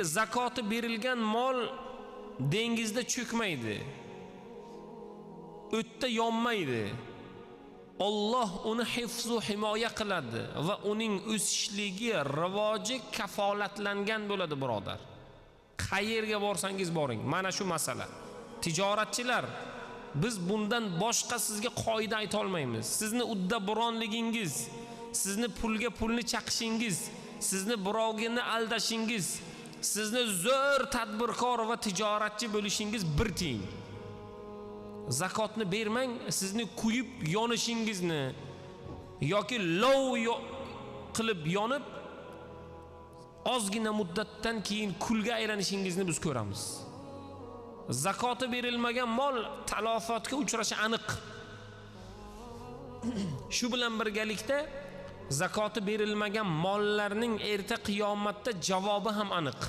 Zakoti berilgan mol dengizda cho'kmaydi. O'tda yonmaydi. Alloh uni hifz va himoya qiladi va uning o'sishligi, rivoji kafolatlangan bo'ladi, birodar. Qayerga borsangiz boring, mana shu masala. Tijoratchilar, biz bundan boshqa sizga qoida ayta olmaymiz. Sizni uddaburonligingiz, sizni pulga pulni chaqishingiz, sizni birovga aldashingiz, sizni zo'r tadbirkor va tijoratchi bo'lishingiz bir tiyin. Zakotni bermang, sizni kuyib yonishingizni yoki lov qilib yonib ozgina muddatdan keyin kulga aylanishingizni biz ko'ramiz. Zakoti berilmagan mol talofotga uchrashi aniq. Shu bilan birgalikda zakoti berilmagan mollarning erta qiyomatda javobi ham aniq.